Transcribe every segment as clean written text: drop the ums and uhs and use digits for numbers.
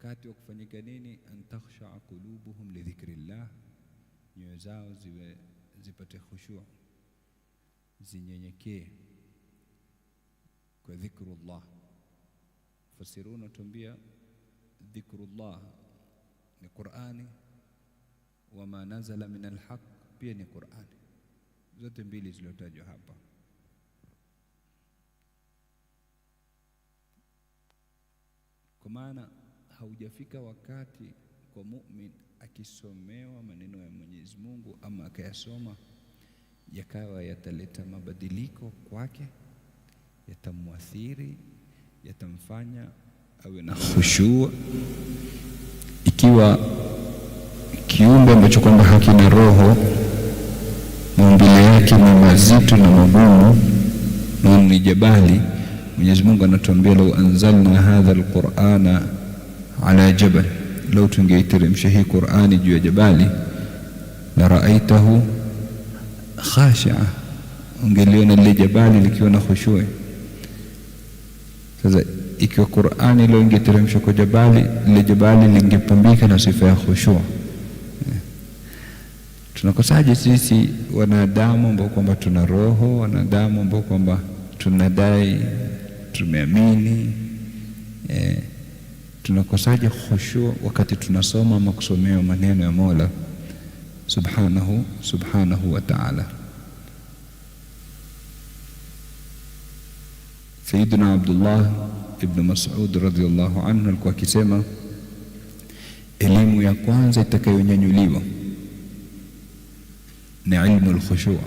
wakati wa kufanyika nini? An takhsha'a qulubuhum li dhikrillah, nyoyo zao zipate khushu', zinyenyekee kwa dhikrullah. Fasiruna tuambia dhikrullah ni Qur'ani, wama nazala min alhaq pia ni Qur'ani, zote mbili zilotajwa hapa. Kwa maana haujafika wakati kwa mu'min akisomewa maneno ya Mwenyezi Mungu ama akayasoma yakawa yataleta mabadiliko kwake, yatamuathiri, yatamfanya awe na khushu'. Ikiwa kiumbe ambacho kwamba hakina roho, maumbile yake ni mazito na magumu na ni jabali, Mwenyezi Mungu anatuambia lau anzalna hadha alqur'ana ala jabal, lau tungeiteremsha hii Qur'ani juu ya jabali, la ra'aitahu khashi'a, ungeliona lile jabali likiwa na khushu'. Sasa ikiwa Qur'ani leo ingeteremshwa kwa jabali, lile jabali lingepambika na sifa ya khushu'. Tunakosaje sisi wanadamu ambao kwamba tuna roho, wanadamu ambao kwamba tunadai tumeamini, tunakosaje khushu' wakati tunasoma ama kusomea maneno ya Mola subhanahu wa ta'ala? Sayyidina Abdullah ibn Mas'ud radhiyallahu anhu alikuwa akisema, elimu ya kwanza itakayonyanyuliwa ni ilmu al-khushu'.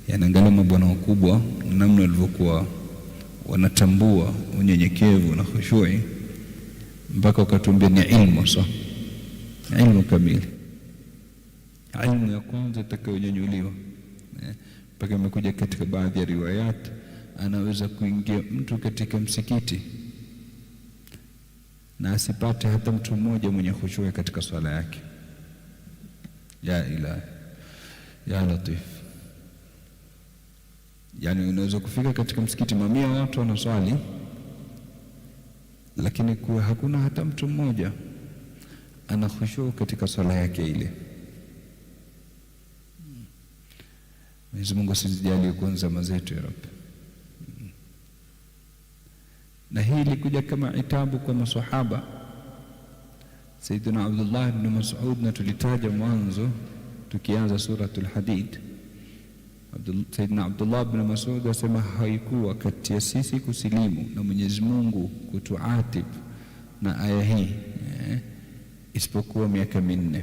Yanaangalia mabwana wakubwa namna walivyokuwa wanatambua unyenyekevu na khushu', mpaka wakatuambia ni ilmu ilmu kamili. Ilmu ya kwanza itakayonyanyuliwa, mpaka imekuja katika baadhi ya riwayat, anaweza kuingia mtu katika msikiti na asipate hata mtu mmoja mwenye khushu' katika swala yake. Ya ilahi ya latif. Yani unaweza kufika katika msikiti mamia watu wanaswali, lakini kuwa hakuna hata mtu mmoja ana khushu' katika swala yake ile. Mwenyezi Mungu asijalie kwanza mazetu ya Rabbi. Na hii ilikuja kama itabu kwa maswahaba. Sayyidina Abdullah ibn Mas'ud, na tulitaja mwanzo tukianza suratul Hadid, Sayyidina Abdullah ibn Mas'ud asema haikuwa kati ya sisi kusilimu na Mwenyezi Mungu kutuatib na aya hii isipokuwa miaka 4.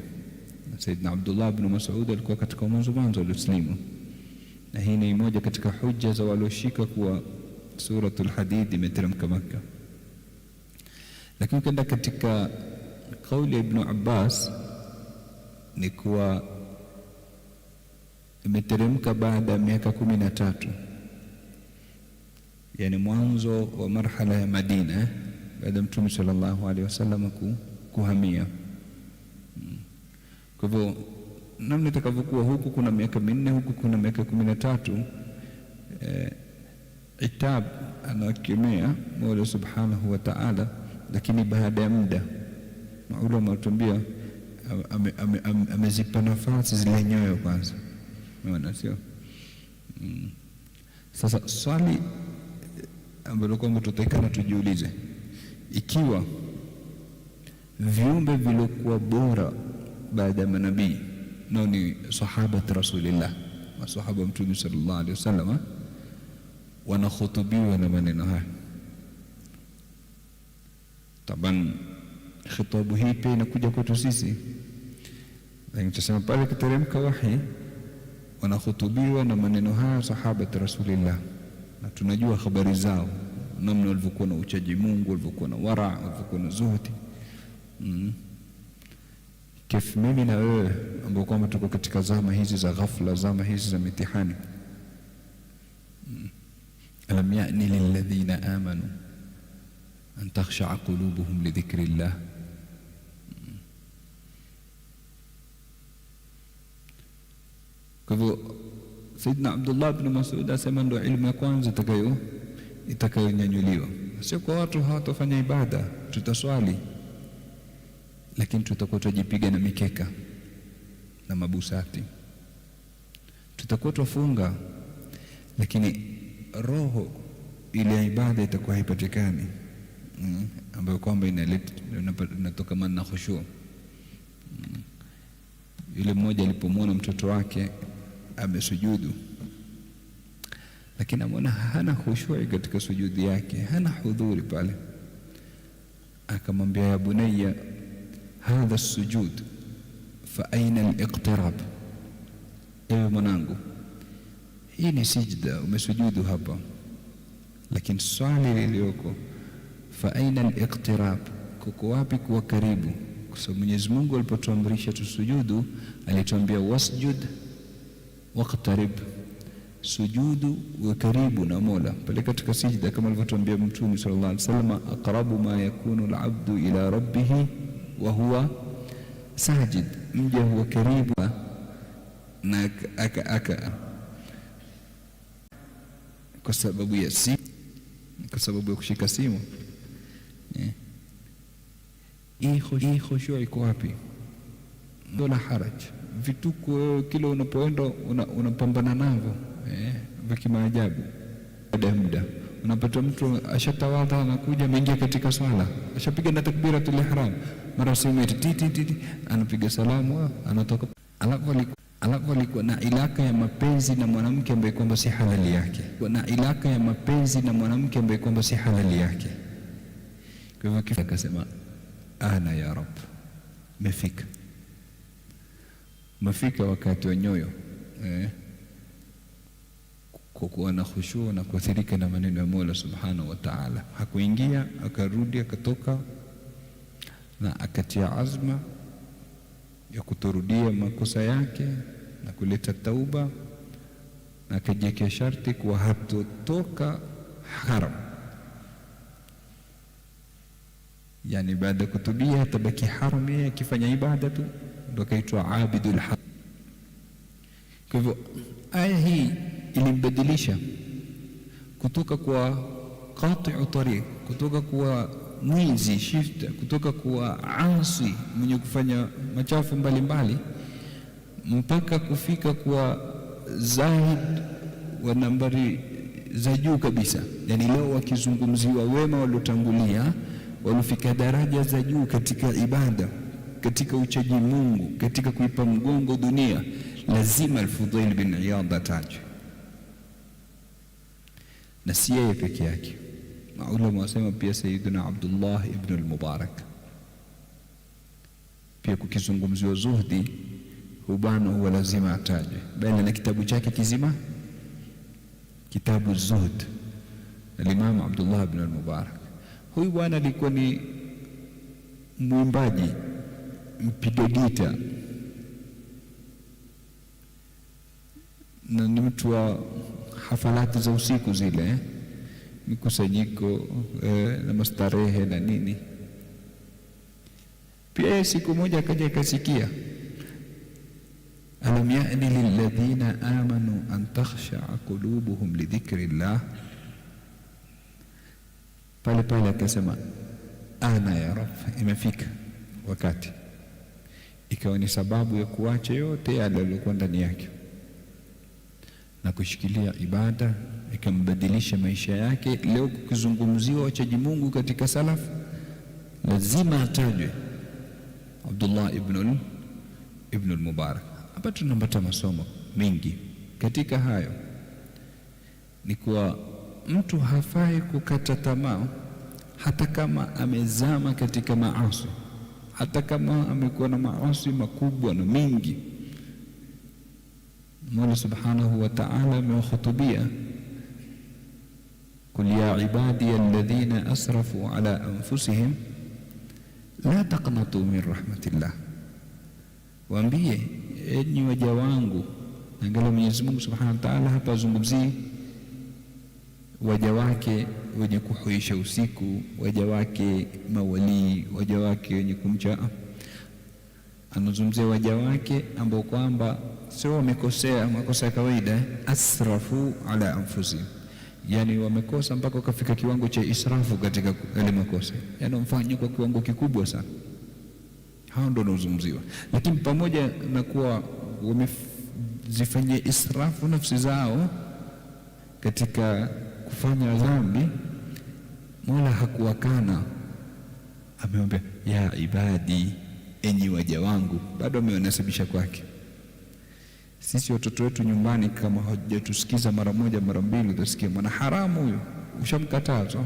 Sayyidina Abdullah ibn Mas'ud alikuwa katika mwanzo alislimu, na hii ni moja katika hujja za walioshika kuwa suratul Hadid imeteremka Makkah. Lakini kenda katika kauli ya Ibn Abbas ni kuwa imeteremka baada ya miaka 13, yani mwanzo wa marhala ya Madina, baada ya Mtume sallallahu alaihi wasallam kuhamia. Kwa hivyo namna itakavyokuwa, huku kuna miaka 4, huku kuna miaka 13, itab anakemea Mola subhanahu wa ta'ala, lakini baada ya muda maulama watuambia amezipa nafasi zile nyoyo kwanza. Unaona sio? Sasa swali ambalo kwamba tutaikana tujiulize, ikiwa viumbe vilikuwa bora baada ya manabii nao ni sahaba Rasulillah, masahaba Mtume sallallahu alaihi wasallam, wanakhutubiwa na maneno haya, taban khitabu hii pia inakuja kwetu sisi, lakini tuseme pale kiteremka wahi wanakhutubiwa na maneno haya sahaba Rasulillah, na tunajua habari zao, namna walivyokuwa na uchaji Mungu, walivyokuwa na wara, walivyokuwa na zuhudi. Kif mimi na wewe ambao kwamba tuko katika zama hizi za ghafla, zama hizi za mitihani, alam ya'ni lilladhina amanu an takhsha'a qulubuhum li dhikrillah. Kwa hivyo Sayyidina Abdullah ibn Mas'ud asema ndio ilmu ya kwanza itakayonyanyuliwa. Sio kwa watu hawatafanya ibada, tutaswali lakini tutakuwa tujipiga na mikeka na mabusati. Tutakuwa tufunga, lakini roho ile ibada itakuwa haipatikani, ambayo kwamba inatoka na khushu. Yule mmoja alipomwona mtoto wake amesujudu, lakini amwona hana khushu katika sujudi yake, hana hudhuri pale, akamwambia, ya bunayya hadha sujud fa aina al-iqtirab, ewe mwanangu, hii ni sijda, umesujudu hapa, lakini swali lilioko fa aina al-iqtirab, kuko wapi kuwa karibu? Kwa sababu Mwenyezi Mungu alipotuamrisha tusujudu alituambia wasjud waqtarib, sujudu wa karibu na Mola pale katika sijda, kama alivyotuambia Mtume sallallahu alaihi wasallam, aqrabu ma yakunu al-abdu ila rabbih wa huwa sajid, mja huwa karibu na kwa sababu ya kwa sababu ya kushika simu. Hii khushu iko wapi? Wala haraj, vituko kila unapoenda unapambana navyo vya kimaajabu. Baada ya muda unapata mtu ashatawadha, anakuja ameingia katika swala, ashapiga na takbiratul ihram, mara simu titi anapiga salamu, anatoka. Alafu alikuwa na ilaka ya mapenzi na mwanamke ambaye kwamba si halali yake, na ilaka ya mapenzi na mwanamke ambaye kwamba si halali yake. Kwa hivyo akasema, ana ya Rabb, mefika wakati wa nyoyo kwa kuwa na khushu na kuathirika na maneno ya Mola Subhanahu wa Ta'ala. Hakuingia, akarudi, akatoka na akatia azma ya kutorudia makosa yake na kuleta tauba, na akajiwekea sharti kuwa hatotoka haram, yani baada kutubia tabaki haram, yeye akifanya ibada tu ndio kaitwa abidul haram. Kwa hivyo aya hii ilimbadilisha kutoka kwa qati'u tariq, kutoka kwa mwizi shifta, kutoka kwa asi mwenye kufanya machafu mbalimbali, mpaka kufika kwa zahid wa nambari za juu kabisa. Yani leo wakizungumziwa wema waliotangulia, walifika daraja za juu katika ibada, katika uchaji Mungu, katika kuipa mgongo dunia, lazima al-Fudayl bin Iyad atajwe, na si yeye peke yake. Maulama wasema pia Sayyiduna Abdullah ibn al-Mubarak pia kukizungumziwa zuhdi, hubana huwa lazima atajwe, bali na kitabu chake kizima, kitabu Zuhd, al-Imam Abdullah ibn al-Mubarak. Huyu bwana alikuwa ni mwimbaji, mpiga gita, na ni mtu wa hafalati za usiku zile, mikusanyiko na mastarehe na nini. Pia siku moja akaja akasikia, alam ya'ni lilladhina amanu an takhsha'a qulubuhum li dhikrillah. Pale akasema, ana ya Rabb, imefika wakati. Ikawa ni sababu ya kuacha yote yale yaliyokuwa ndani yake na kushikilia ibada, ikambadilisha maisha yake. Leo kukizungumziwa wachaji Mungu katika salaf, lazima atajwe Abdullah ibn al-Mubarak. Hapa tunapata masomo mengi. Katika hayo ni kuwa mtu hafai kukata tamaa, hata kama amezama katika maasi, hata kama amekuwa na maasi makubwa na mingi. Mola Subhanahu wa Ta'ala amewahutubia, kul ya ibadiya alladhina asrafu ala anfusihim la taqnatu min rahmatillah, waambie enyi waja wangu. Angalia Mwenyezi Mungu Subhanahu wa Ta'ala hapa azungumzii waja wake wenye kuhuisha usiku, waja wake mawalii, waja wake wenye kumcha. Anazungumzia waja wake ambao kwamba sio wamekosea makosa ya kawaida, asrafu ala anfusihim, yani wamekosa mpaka wakafika kiwango cha israfu katika yale makosa, yani wamfanya kwa kiwango kikubwa sana. hao ndio wanazungumziwa. Lakini pamoja na kuwa wamezifanyia israfu nafsi zao katika kufanya dhambi, Mola hakuwakana, ameomba ya ibadi, enyi waja wangu, bado amewanasibisha kwake. Sisi watoto wetu nyumbani, kama hajatusikiza mara moja mara mbili, utasikia mwana haramu huyo, ushamkataza,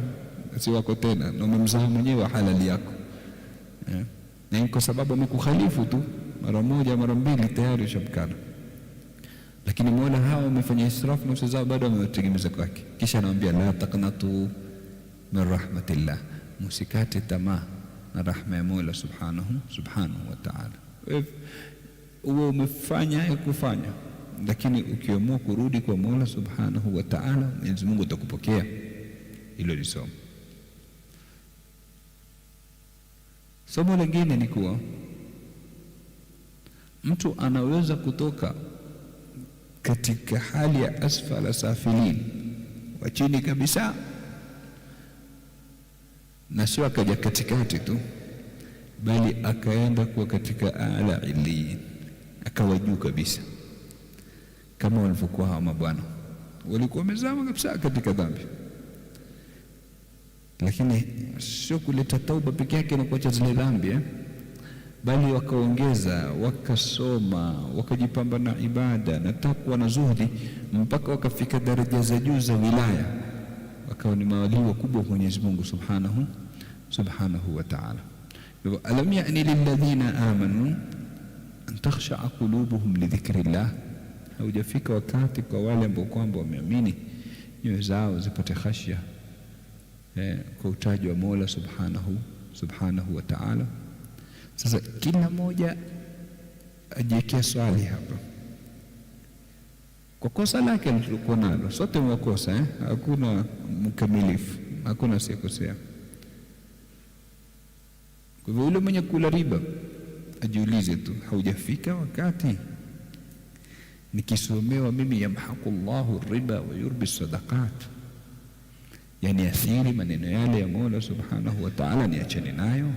si wako tena, na umemzaa mwenyewe halali yako. Na kwa sababu amekukhalifu tu mara moja mara mbili, tayari ushamkana. Lakini Mola hao wamefanya israfu nafsi zao, bado wamewategemeza kwake. Kisha anawaambia la taqnatu min rahmatillah, musikate tamaa na rahma ya Mola subhanahu wa ta'ala. Wewe umefanya ya kufanya, lakini ukiamua kurudi kwa Mola subhanahu wa ta'ala, Mwenyezi Mungu atakupokea. Hilo ni somo. Somo lingine ni kuwa mtu anaweza kutoka katika hali ya asfala safilin, wa chini kabisa, na sio akaja katikati tu, bali akaenda kuwa katika ala illiyin, akawa juu kabisa, kama walivyokuwa hawa mabwana. Walikuwa wamezama kabisa katika dhambi, lakini sio kuleta tauba peke yake na kuacha zile dhambi, bali wakaongeza, wakasoma, wakajipamba na ibada na takwa na zuhudi, mpaka wakafika daraja za juu za wilaya, wakawa ni mawali wakubwa kwa Mwenyezi Mungu subhanahu wa ta'ala. Alam ya'ni lilladhina amanu an takhsha'a qulubuhum li dhikrillah, haujafika wakati kwa wale ambao kwamba wameamini nyoyo zao zipate khashya kwa utaji wa Mola subhanahu wa ta'ala. Sasa kila mmoja ajiwekea swali hapa kwa kosa lake alilokuwa nalo. Sote mwakosa, hakuna mkamilifu, hakuna asiyekosea. Kwa hivyo yule mwenye kula riba ajiulize tu, haujafika wakati nikisomewa mimi yamhaqullahu riba wa yurbi sadaqat, yani athiri maneno yale ya Mola subhanahu wa ta'ala, niachane nayo?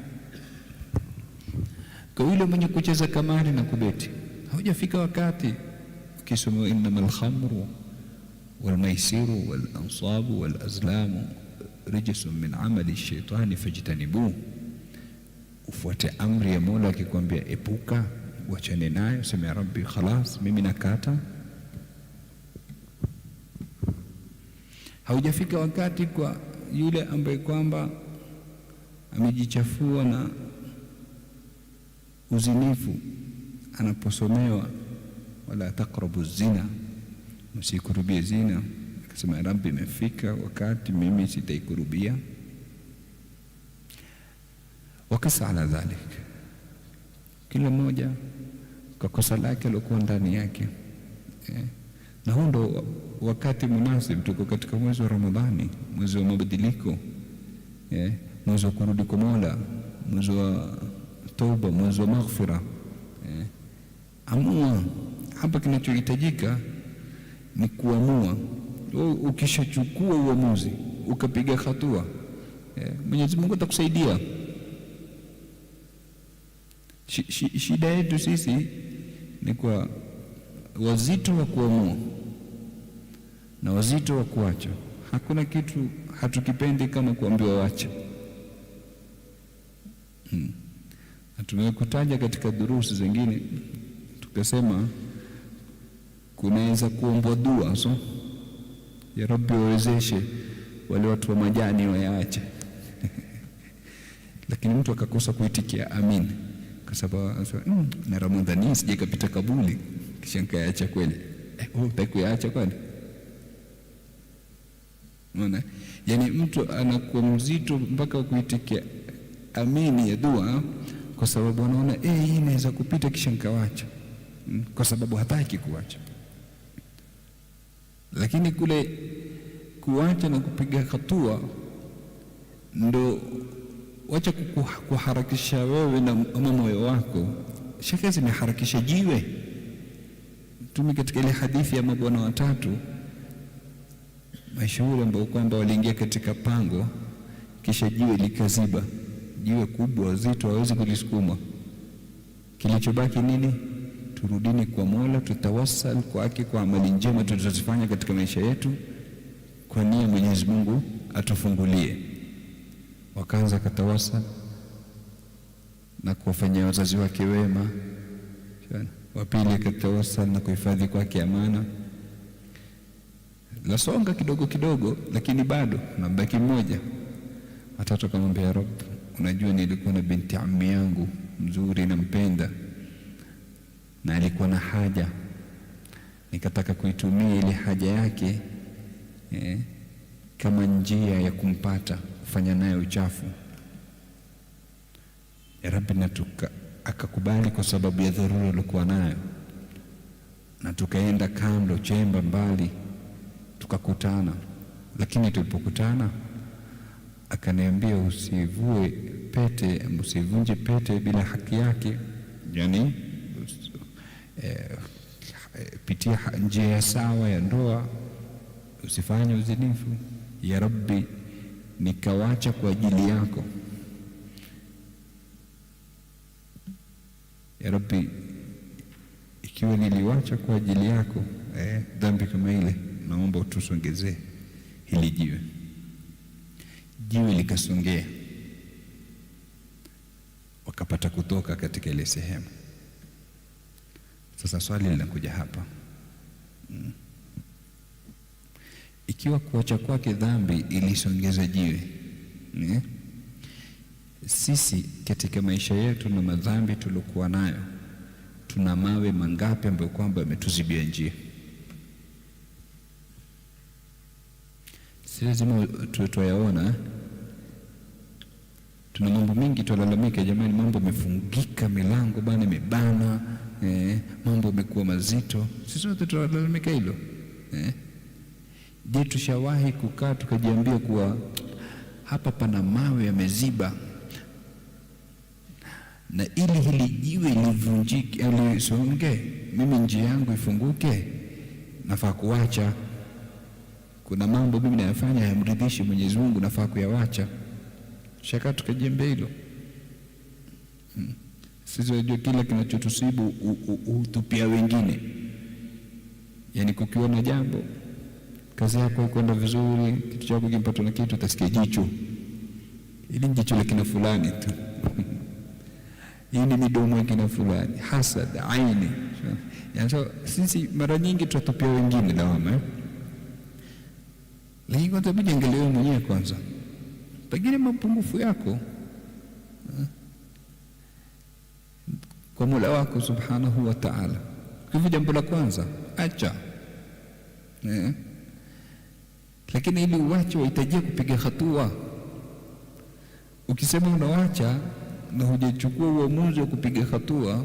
Kwa yule mwenye kucheza kamari na kubeti, haujafika wakati ukisomewa innamal khamru wal maisiru wal ansabu wal azlamu rijsun min amali shaitani fajtanibuhu, ufuate amri ya Mola akikwambia epuka, uachane nayo, sema ya Rabbi khalas, mimi nakata. Haujafika wakati kwa yule ambaye kwamba amejichafua na uzinifu, anaposomewa wala taqrabu zina, msikurubie zina, akasema ya Rabbi imefika wakati mimi sitaikurubia. Wakasa ala dhalik, kila mmoja kwa kosa lake alikuwa ndani yake. Na huo ndo wakati munasib, tuko katika mwezi wa Ramadhani, mwezi wa mabadiliko, mwezi wa kurudi kwa Mola, mwezi wa toba, mwezi wa maghfira. Amua hapa, kinachohitajika ni kuamua. Ukishachukua uamuzi ukapiga hatua, Mwenyezi Mungu atakusaidia. Shida yetu sisi ni kwa wazito wa kuamua na wazito wa kuacha. Hakuna kitu hatukipendi kama kuambiwa wacha. Na tumekutaja katika durusi zingine, tukasema kunaweza kuombwa dua, ya Rabbi wawezeshe wale watu wa majani wayaache. Lakini mtu akakosa kuitikia amin, kwa sababu na Ramadhani sije kapita kabuli kisha nikaacha kweli. Utakuacha kwani? Unaona, yani mtu anakuwa mzito mpaka kuitikia amini ya dua, kwa sababu anaona hii inaweza kupita kisha nikawacha, kwa sababu hataki kuacha. Lakini kule kuacha na kupiga hatua ndo wacha kuharakisha wewe na moyo wako. Shaka zimeharakisha jiwe. Tumi katika ile hadithi ya mabwana watatu mashuhuri ambao kwamba waliingia katika pango, kisha jiwe likaziba, jiwe kubwa zito hawezi kulisukuma, Kilichobaki nini? Turudini kwa Mola, tutawassal kwake kwa amali njema tutazifanya katika maisha yetu, kwa nia Mwenyezi Mungu atufungulie. Wakaanza katawasal na kuwafanyia wazazi wake wema. Wa pili katawasal na kuhifadhi kwake amana. Lasonga kidogo kidogo, lakini bado nabaki mmoja. Watatu akamwambia, ya Rabb, unajua nilikuwa na binti ammi yangu mzuri nampenda, na alikuwa na haja, nikataka kuitumia ile haja yake kama njia ya kumpata, kufanya naye uchafu. Ya Rabbi, na akakubali kwa sababu ya dharura alikuwa nayo, na tukaenda kando chemba mbali tukakutana. Lakini tulipokutana akaniambia, usivunje pete bila haki yake, yani pitia njia ya sawa ya ndoa, usifanye uzinifu. Ya Rabbi, nikawacha kwa ajili yako. Ya Rabbi, ikiwa niliwacha kwa ajili yako dhambi kama ile, naomba utusongezee hili jiwe. Jiwe likasongea, wakapata kutoka katika ile sehemu. Sasa swali linakuja hapa, ikiwa kuacha kwake dhambi ilisongeza jiwe, sisi katika maisha yetu na madhambi tuliokuwa nayo, tuna mawe mangapi ambayo kwamba yametuzibia njia? Si lazima tuyaona. Tuna mambo mengi tulalamika, jamani, mambo yamefungika, milango bana imebana, mambo yamekuwa mazito. Sisi wote tulalamika hilo. Je, tushawahi kukaa tukajiambia kuwa hapa pana mawe yameziba, na ili hili jiwe livunjike au lisonge, mimi njia yangu ifunguke, nafaa kuacha. Kuna mambo mimi nayafanya hayamridhishi Mwenyezi Mungu, nafaa kuyawacha. Shaka tukajiambia hilo. Sisi wajua kila kinachotusibu utupia wengine. Yani kukiona jambo, kazi yako ikwenda vizuri, kitu chako kimpatwa na kitu, utasikia jicho. Ili jicho la kina fulani tu. Hii ni midomo ya kina fulani, hasad, aini. Yani so, sisi mara nyingi tutupia wengine lawama. Lakini kwanza bidi angalia mwenyewe kwanza. Pengine mapungufu yako kwa Mola wako Subhanahu wa Ta'ala. Kwa hivyo jambo la kwanza, acha. Lakini ili uache wahitajia kupiga hatua. Ukisema unawacha na hujachukua uamuzi wa kupiga hatua,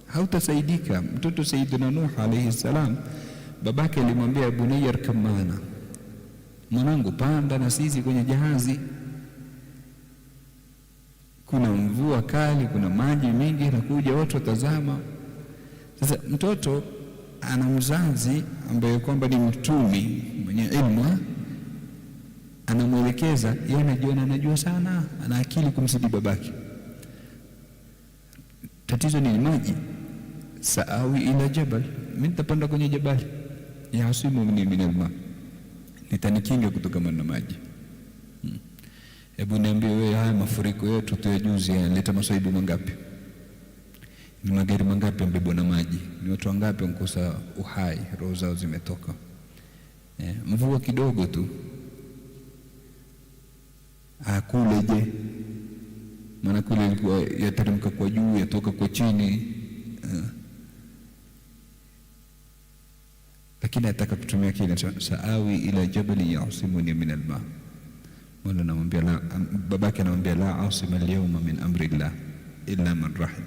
hautasaidika. Mtoto Sayyidina Nuh alayhi salam, babake alimwambia, bunayya arkam maana, mwanangu panda na sisi kwenye jahazi, kuna mvua kali, kuna maji mengi yanakuja, watu watazama. Sasa mtoto ana mzazi ambaye kwamba ni mtumi mwenye ilmu, anamwelekeza, yeye anajua sana, ana akili kumzidi babake. Tatizo ni maji. Saawi ila jabal, mimi nitapanda kwenye jabali, yasimuni min alma, nitanikinga kutokana na maji. Hebu niambie wewe, haya mafuriko yetu tu ya juzi yanaleta masaibu mangapi? Ni magari mangapi yamebebwa na maji? Ni watu wangapi wankosa uhai, roho zao zimetoka? Mvua kidogo tu kule, je, maana kule ilikuwa yateremka kwa juu, yatoka kwa chini, lakini ataka kutumia kile saawi ila jabali yasimuni min alma. Mola anamwambia, babake anamwambia, la asima alyawma min amri llah illa man rahim,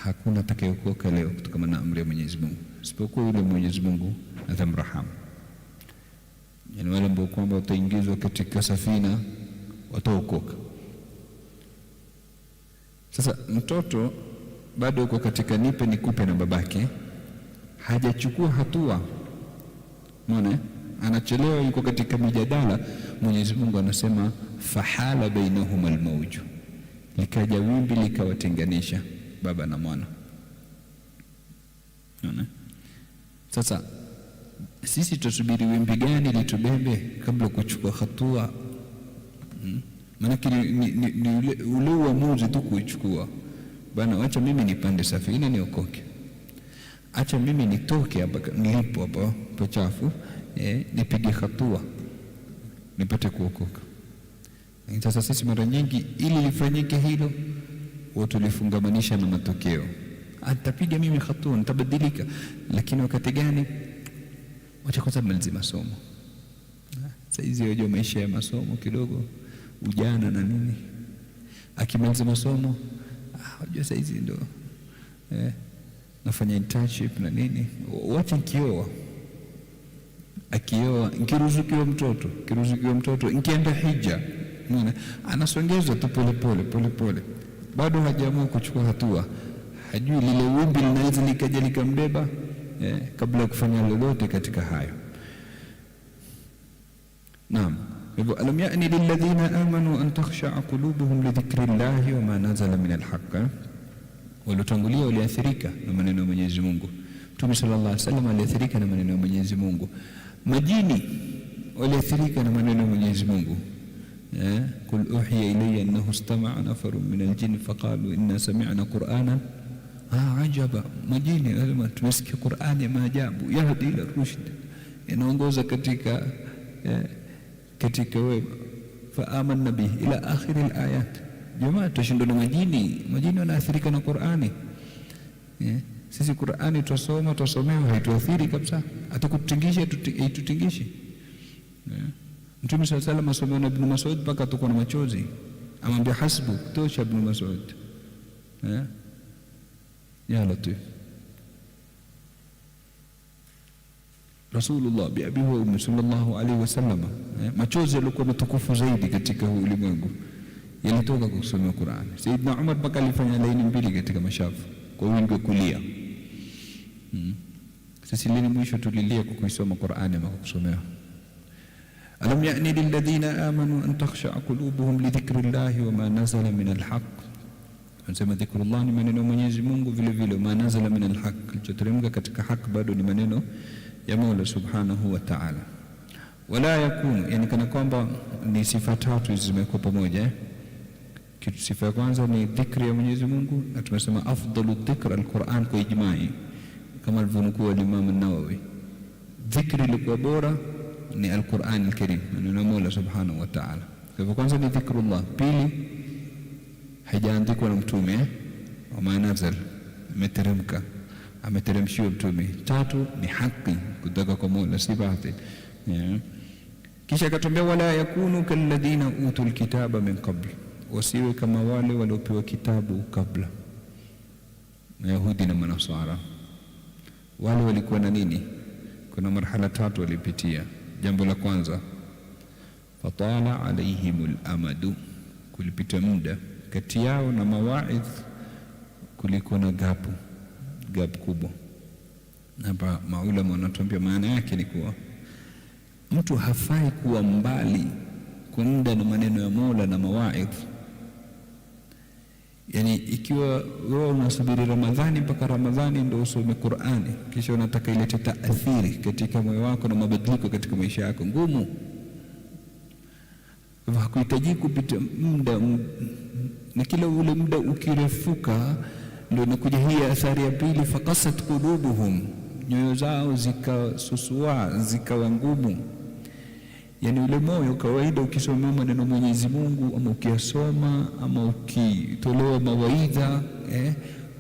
hakuna atakayeokoka leo kutokana na amri ya Mwenyezi Mungu isipokuwa yule Mwenyezi Mungu atamrahamu. Yani wale ambao kwamba wataingizwa katika safina wataokoka. Sasa mtoto bado yuko katika nipe nikupe na babake, hajachukua hatua. Unaona, anachelewa, yuko katika mijadala. Mwenyezi Mungu anasema fahala bainahuma almawju, likaja wimbi likawatenganisha. baba na mwana. Unaona? Sasa sisi tutasubiri wimbi gani litubebe kabla kuchukua hatua? Maana ni ule uamuzi tu kuchukua. Bana, acha mimi nipande safina niokoke. Acha mimi nitoke hapa nilipo hapa pachafu, nipige hatua nipate kuokoka. Sasa sisi mara nyingi ili lifanyike hilo watu lifungamanisha na matokeo. Atapiga mimi hatua nitabadilika, lakini wakati gani? Wacha kwanza malize masomo. Sasa hizi hoja maisha ya masomo kidogo, ujana na nini. Akimaliza masomo, unajua sasa hizi ndo nafanya internship na nini. Wacha nikioa. Akioa, nikiruzukiwa mtoto, nikienda hija, unaona, anasongezwa tu pole pole. Bado hajaamua kuchukua hatua. Hajui lile wimbi linaweza likaja likambeba kabla ya kufanya lolote katika hayo. Naam. Hivyo alam ya'ni lilladhina amanu an takhsha'a qulubuhum li dhikrillahi wa ma nazala min alhaq. Walotangulia waliathirika na maneno ya Mwenyezi Mungu. Mtume sallallahu alaihi wasallam aliathirika na maneno ya Mwenyezi Mungu. Majini waliathirika na maneno ya Mwenyezi Mungu. Qul uhiya ilayya annahu istama'a nafarun min aljinn faqalu inna sami'na qur'anan ajaba. Majini lazima tumesikia Qur'ani ya maajabu, yahdi ila rushd, inaongoza katika wema, fa amanna bihi ila akhir alayat. Jamaa tushindwa na majini wanaathirika na Qur'ani. Sisi Qur'ani tusomewa haituathiri kabisa, atakutingisha haitutingishi. Mtume sallallahu alayhi wasallam asomewa na Ibn Mas'ud mpaka atakuwa na machozi, amwambia hasbu, tosha Ibn Mas'ud. Ya Latif. Rasulullah bi abihi wa ummi sallallahu alayhi wasallam, machozi yalikuwa matukufu zaidi katika huu ulimwengu yalitoka kwa kusoma Qur'an. Sayyidina Umar mpaka alifanya laini mbili katika mashafu kwa wingi wa kulia. Sisi lini mwisho tulilia kwa kusoma Qur'an ama kwa kusomea? Alam ya'ni lilladhina amanu an takhsha'a qulubuhum li dhikrillahi wa ma nazala min alhaq. Anasema dhikrullah ni maneno ya Mwenyezi Mungu, vile vile ma nazala min alhaq, kilichoteremka katika haki bado ni maneno ya Mola subhanahu wa ta'ala. Wala yakunu, yani kana kwamba ni sifa tatu zimekuwa pamoja. Kitu sifa ya kwanza ni dhikri ya Mwenyezi Mungu, na tumesema afdalu dhikr alquran kwa ijma'i, kama alivyonukuu Imam an-Nawawi. Dhikri ilikuwa bora ni alquran alkarim, maneno ya Mola subhanahu wa ta'ala. Kwa hivyo kwanza ni dhikrullah, pili haijaandikwa na mtume, wa manazal, imeteremka, ameteremshiwa mtume. Tatu ni haki kutoka kwa Mola, si batil. Kisha akatuambia wala yakunu kalladhina utul kitaba min qabl, wasiwe kama wale waliopewa kitabu kabla, Mayahudi na Manasara. Wale walikuwa na nini? Kuna marhala tatu walipitia. Jambo la kwanza, fatala alaihimul amadu, kulipita muda kati yao na mawaidh, kulikuwa na gap kubwa. Na maulama wanatuambia maana yake ni kuwa mtu hafai kuwa mbali kwa muda na maneno ya Mola na mawaidh. Yani ikiwa wewe unasubiri Ramadhani mpaka Ramadhani ndio usome Qur'ani, kisha unataka ilete taathiri katika moyo wako na mabadiliko katika maisha yako, ngumu. Hakuhitaji kupita muda, na kila ule muda ukirefuka ndio inakuja hii athari ya pili, faqasat qulubuhum, nyoyo zao zikasusua, zikawa ngumu. Yani ule moyo kawaida ukisoma maneno Mwenyezi Mungu ama ukiyasoma ama ukitolewa mawaidha,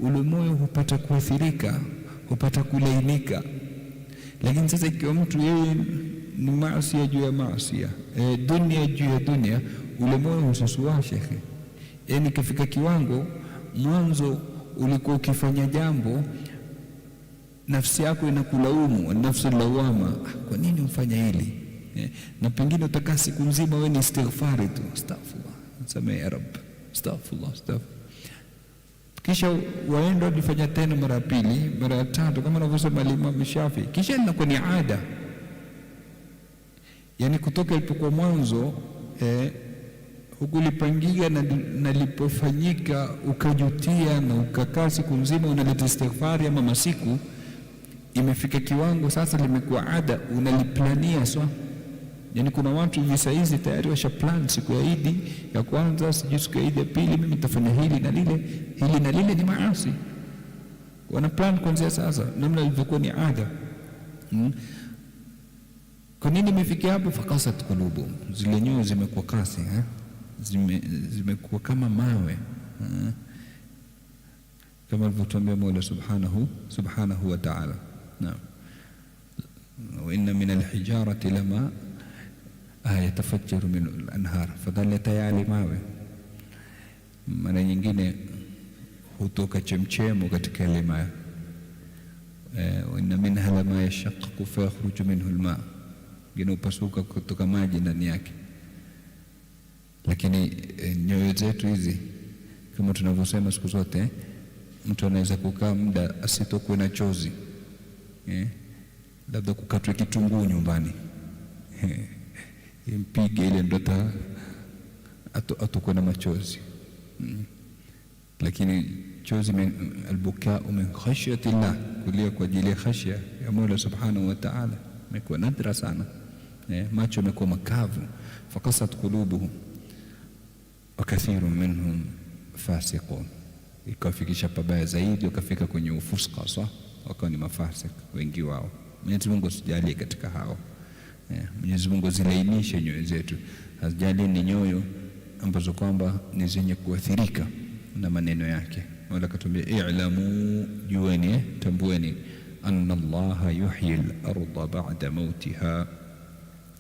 ule moyo hupata kuathirika, hupata kulainika. Lakini sasa ikiwa mtu yeye ni maasi juu ya maasi, dunia juu ya dunia, ule moyo hususua shekhe. Yani kifika kiwango, mwanzo ulikuwa ukifanya jambo nafsi yako inakulaumu, nafsi lawama, kwa nini umfanya hili? Na pengine utakaa siku nzima wewe ni istighfari tu, astaghfirullah, samehe ya Rabb, astaghfirullah. Kisha waenda ulifanya tena mara ya pili, mara ya tatu, kama anavyosema Imam Shafi, kisha inakuwa ni ada. Yani kutoka ilipokuwa mwanzo hukulipangia na lipofanyika ukajutia na ukakaa siku nzima unaleta istighfari ama masiku, imefika kiwango sasa limekuwa ada, unaliplania sawa. Yani kuna watu hivi saizi tayari washa plan siku ya Idi ya kwanza, sijui siku ya Idi ya pili, mimi nitafanya hili na lile, hili na lile. Ni maasi, wana plan kuanzia sasa, namna ilivyokuwa ni ada. Kwa nini imefikia hapo? Fakasat qulubu, zile nyoyo zimekuwa kasi, zimekuwa kama mawe, kama alivyotuambia Mola subhanahu wa ta'ala. Naam, wa inna min alhijarati lama yatafajjaru min al-anhar, fadhali tayali mawe mara nyingine hutoka chemchemo katika ile mawe. Wa inna minha lama yashaqqaqu fa yakhruju minhu al-ma, upasuka kutoka maji ndani yake. Lakini nyoyo zetu hizi kama tunavyosema siku zote, mtu anaweza kukaa muda asitokwe na chozi, labda kukatwe kitunguu nyumbani, impige ile ndota atokwe na machozi. Lakini chozi albukaa min khashyati llah, kulia kwa ajili ya khashya ya Mola subhanahu wa ta'ala, imekuwa nadra sana. Macho yamekuwa makavu. Fakasat qulubuhum wa kathirun minhum fasiqun, ikafikisha pabaya zaidi, wakafika kwenye ufuska sawa, wakawa ni mafasik wengi wao. Mwenyezi Mungu asijalie katika hao. Mwenyezi Mungu zilainishe nyoyo zetu, asijalie ni nyoyo ambazo kwamba ni zenye kuathirika na maneno yake. Wala katuambia i'lamu, jueni, tambueni, anna Allaha yuhyi al-ardha ba'da mautiha,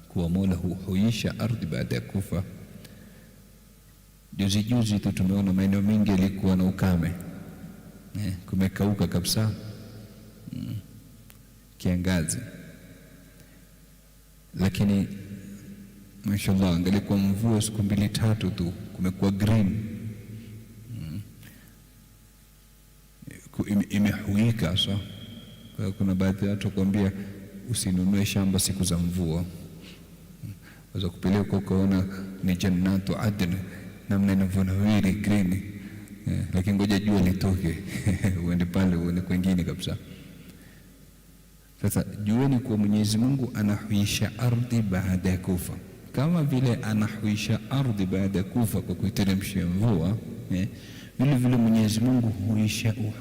kuwa Mola huisha ardhi baada ya kufa. Juzi tu tumeona maeneo mengi yalikuwa na ukame, kumekauka kabisa, kiangazi. Lakini mashallah, angalikuwa mvua siku 2-3 tu kumekuwa green, imehuika sawa. Kuna baadhi ya watu kuambia usinunue shamba siku za mvua, waweza kupeleka ukaona ni jannatu adn namna inavyonawiri green, lakini ngoja jua litoke uende pale uone kwingine kabisa. Sasa jueni kuwa Mwenyezi Mungu anahuisha ardhi baada ya kufa, kama vile anahuisha ardhi baada ya kufa kwa kuiteremshia mvua. Vile vile Mwenyezi Mungu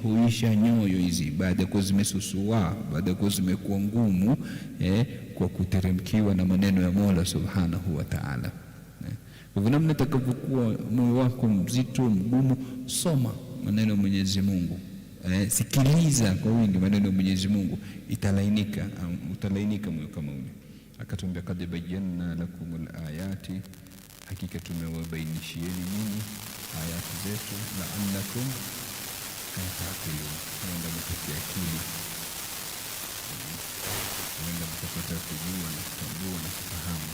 huisha nyoyo hizi baada ya kuwa zimesusua, baada ya kuwa zimekuwa ngumu, kwa kuteremkiwa na maneno ya Mola subhanahu wa ta'ala. Kwa hivyo namna utakavyokuwa moyo wako mzito mgumu, soma maneno ya Mwenyezi Mungu, sikiliza kwa wingi maneno ya Mwenyezi Mungu, utalainika moyo kama ule. Akatuambia kad bayyana lakumul ayati, hakika tumewabainishieni nyinyi ayati zetu, la'allakum taqilun, ndio mtapata akili, ndio mtapata kujua na kutambua na kufahamu.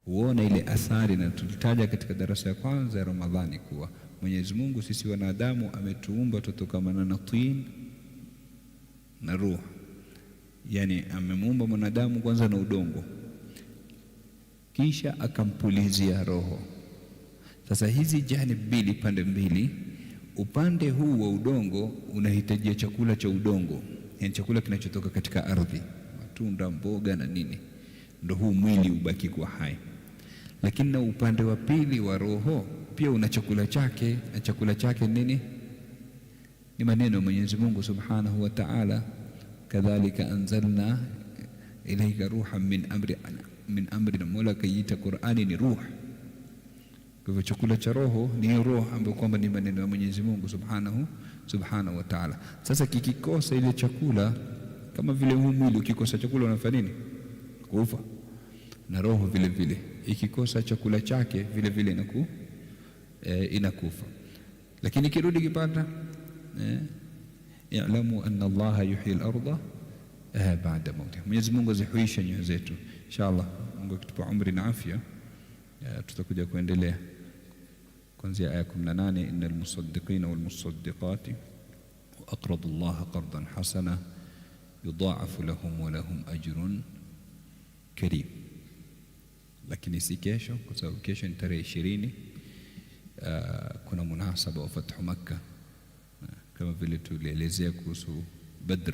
Huona ile athari, na tulitaja katika darasa ya kwanza ya Ramadhani kuwa Mwenyezi Mungu sisi wanadamu ametuumba tutokamana na tin na ruh. Yani amemuumba mwanadamu kwanza na udongo, kisha akampulizia roho. Sasa hizi janib mbili, pande mbili, upande huu wa udongo unahitajia chakula cha udongo, yani chakula kinachotoka katika ardhi, matunda, mboga na nini, ndio huu mwili ubaki kwa hai. Lakini na upande wa pili wa roho pia una chakula chake, na chakula chake nini? Ni maneno ya Mwenyezi Mungu subhanahu wa ta'ala, kadhalika anzalna ilayka ruhan min amrina. Mola kaita Qur'ani ni ruh. Kwa hivyo chakula cha roho ni roho ambayo kwamba ni maneno ya Mwenyezi Mungu subhanahu wa ta'ala. Sasa kikikosa ile chakula, kama vile huu mwili ukikosa chakula unafanya nini? Kufa. Na roho vile vile ikikosa chakula chake vile vile inakufa. Lakini kirudi kipata, ya'lamu anna Allaha yuhyi al-ardha ba'da mautiha. Mwenyezi Mungu azihuisha nyoyo zetu inshallah. Mungu akitupa umri na afya, tutakuja kuendelea kuanzia aya 18, innal musaddiqina wal musaddiqati wa aqradu Allaha qardan hasana yudhaafu lahum wa lahum ajrun karim. Lakini si kesho, kwa sababu kesho ni tarehe 20, kuna munasaba wa fathu Makkah, kama vile tulielezea kuhusu Badr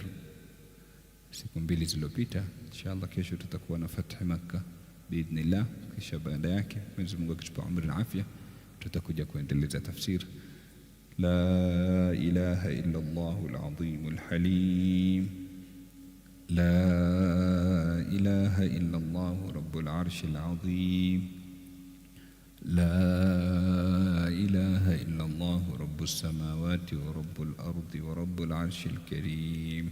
siku 2 zilizopita. Inshallah kesho tutakuwa na fathu Makkah biidhnillah, kisha baada yake Mwenyezi Mungu akitupa umri na afya tutakuja kuendeleza tafsir. La ilaha illa Allahul azimul halim, la ilaha illa Allah rabbul arshil azim, la ilaha illa Allah rabbus samawati wa rabbul ardi wa rabbul arshil karim,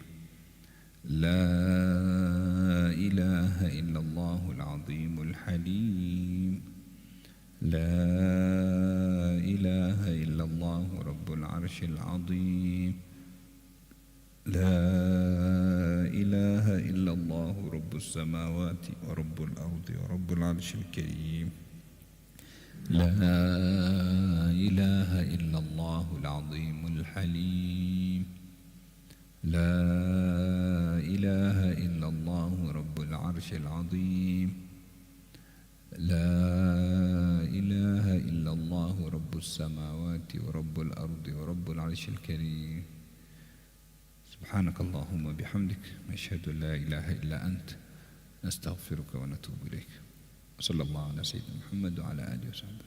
la ilaha illa Allahul azimul halim, la ilaha illa Allah rabbul arshil azim, la ilaha illa Allah rabbus samawati wa rabbul ardi wa rabbul arshil karim, la ilaha illa Allahul azimul halim, la ilaha illa Allah rabbul arshil azim, la ilaha illa Allah rabbus samawati wa rabbul ardi wa rabbul arshil karim. سبحانك اللهم وبحمدك نشهد أن لا إله إلا أنت نستغفرك ونتوب إليك. صلى الله على سيدنا محمد وعلى آله وصحبه.